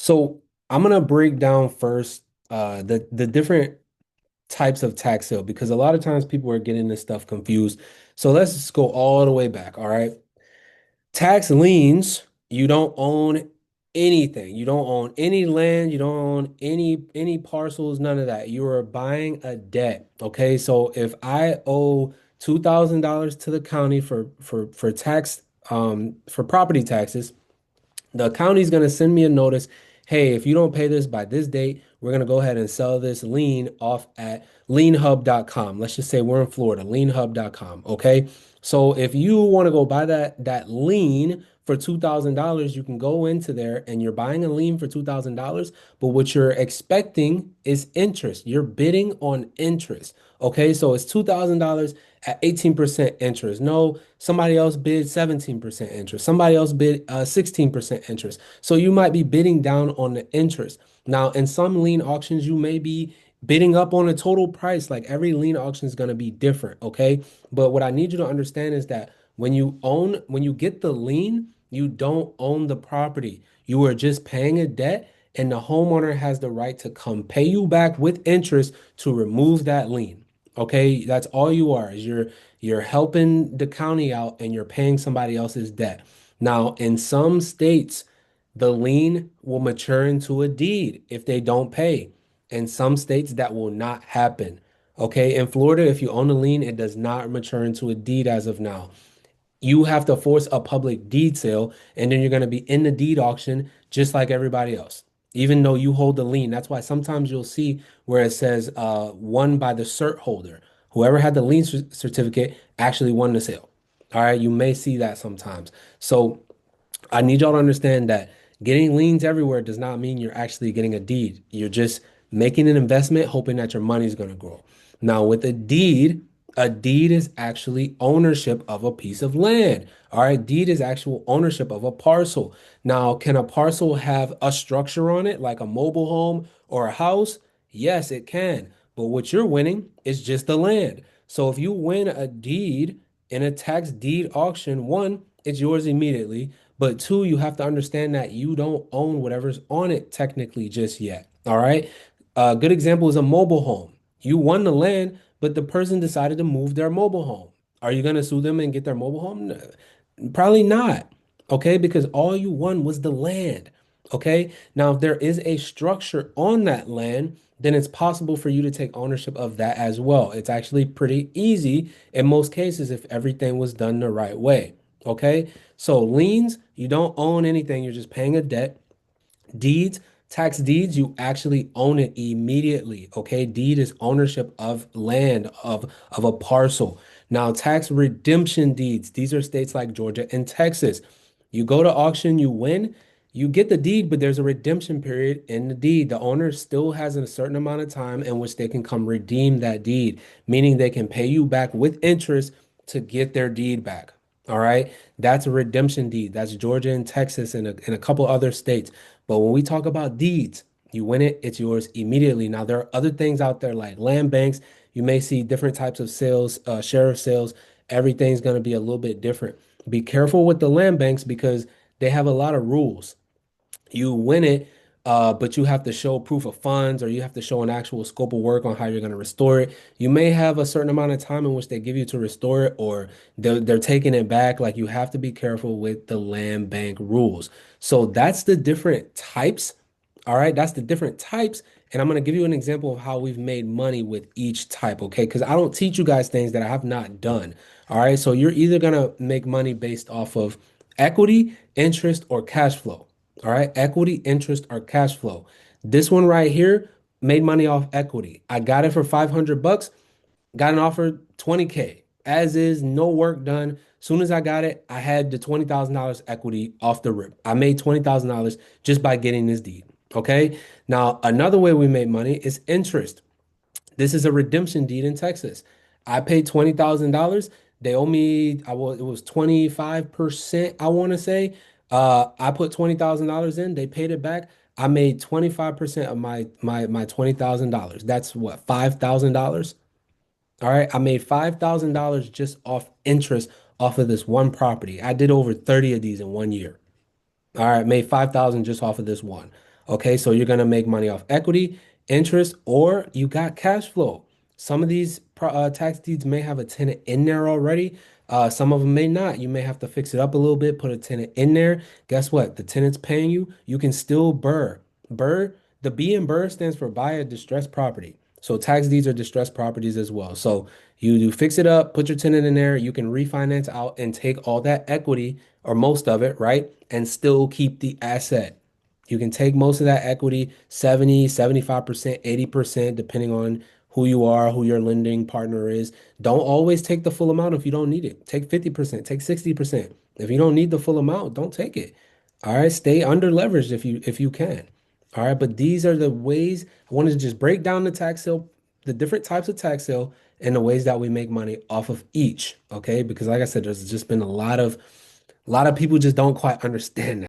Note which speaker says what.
Speaker 1: So I'm gonna break down first the different types of tax sale because a lot of times people are getting this stuff confused. So let's just go all the way back. All right. Tax liens, you don't own anything. You don't own any land, you don't own any parcels, none of that. You are buying a debt. Okay? So if I owe $2,000 to the county for tax for property taxes, the county's going to send me a notice. Hey, if you don't pay this by this date, we're going to go ahead and sell this lien off at lienhub.com. Let's just say we're in Florida, lienhub.com. Okay. So if you want to go buy that lien for $2,000, you can go into there and you're buying a lien for $2,000, but what you're expecting is interest. You're bidding on interest. Okay, so it's $2,000 at 18% interest. No, somebody else bid 17% interest. Somebody else bid 16% interest. So you might be bidding down on the interest. Now, in some lien auctions, you may be bidding up on a total price. Like every lien auction is going to be different. Okay. But what I need you to understand is that when you get the lien, you don't own the property. You are just paying a debt, and the homeowner has the right to come pay you back with interest to remove that lien. Okay, that's all you are is you're helping the county out and you're paying somebody else's debt. Now, in some states, the lien will mature into a deed if they don't pay. In some states, that will not happen. Okay, in Florida, if you own a lien, it does not mature into a deed as of now. You have to force a public deed sale, and then you're going to be in the deed auction just like everybody else, even though you hold the lien. That's why sometimes you'll see where it says won by the cert holder. Whoever had the lien certificate actually won the sale. All right, you may see that sometimes. So I need y'all to understand that getting liens everywhere does not mean you're actually getting a deed. You're just making an investment, hoping that your money is going to grow. Now, with a deed is actually ownership of a piece of land. All right, deed is actual ownership of a parcel. Now, can a parcel have a structure on it, like a mobile home or a house? Yes, it can. But what you're winning is just the land. So if you win a deed in a tax deed auction, one, it's yours immediately. But two, you have to understand that you don't own whatever's on it technically just yet. All right. A good example is a mobile home. You won the land, but the person decided to move their mobile home. Are you going to sue them and get their mobile home? No, probably not. Okay. Because all you won was the land. Okay. Now, if there is a structure on that land, then it's possible for you to take ownership of that as well. It's actually pretty easy in most cases if everything was done the right way. Okay. So liens, you don't own anything, you're just paying a debt. Deeds, tax deeds, you actually own it immediately. Okay. Deed is ownership of land, of a parcel. Now, tax redemption deeds, these are states like Georgia and Texas. You go to auction, you win, you get the deed, but there's a redemption period in the deed. The owner still has a certain amount of time in which they can come redeem that deed, meaning they can pay you back with interest to get their deed back. All right. That's a redemption deed. That's Georgia and Texas and a couple other states. But when we talk about deeds, you win it, it's yours immediately. Now, there are other things out there like land banks. You may see different types of sales, sheriff sales. Everything's going to be a little bit different. Be careful with the land banks because they have a lot of rules. You win it, but you have to show proof of funds or you have to show an actual scope of work on how you're going to restore it. You may have a certain amount of time in which they give you to restore it, or they're taking it back. Like you have to be careful with the land bank rules. So that's the different types. All right, that's the different types. And I'm going to give you an example of how we've made money with each type, okay? Because I don't teach you guys things that I have not done. All right, so you're either going to make money based off of equity, interest, or cash flow. All right, equity, interest, or cash flow. This one right here made money off equity. I got it for 500 bucks, got an offer 20K. As is, no work done. Soon as I got it, I had the $20,000 equity off the rip. I made $20,000 just by getting this deed. Okay. Now, another way we made money is interest. This is a redemption deed in Texas. I paid $20,000. They owe me, it was 25%, I want to say. I put $20,000 in, they paid it back. I made 25% of my $20,000. That's what, $5,000? All right. I made $5,000 just off interest off of this one property. I did over 30 of these in one year. All right, made 5,000 just off of this one. Okay, so you're gonna make money off equity, interest, or you got cash flow. Some of these tax deeds may have a tenant in there already. Some of them may not. You may have to fix it up a little bit, put a tenant in there. Guess what? The tenant's paying you. You can still BRRRR. BRRRR, the B in BRRRR stands for buy a distressed property. So tax deeds are distressed properties as well. So you fix it up, put your tenant in there. You can refinance out and take all that equity or most of it, right? And still keep the asset. You can take most of that equity, 70, 75%, 80%, depending on who you are, who your lending partner is. Don't always take the full amount if you don't need it. Take 50%, take 60%. If you don't need the full amount, don't take it. All right, stay under leveraged if you can. All right, but these are the ways I wanted to just break down the tax sale, the different types of tax sale and the ways that we make money off of each, okay? Because like I said, there's just been a lot of people just don't quite understand that.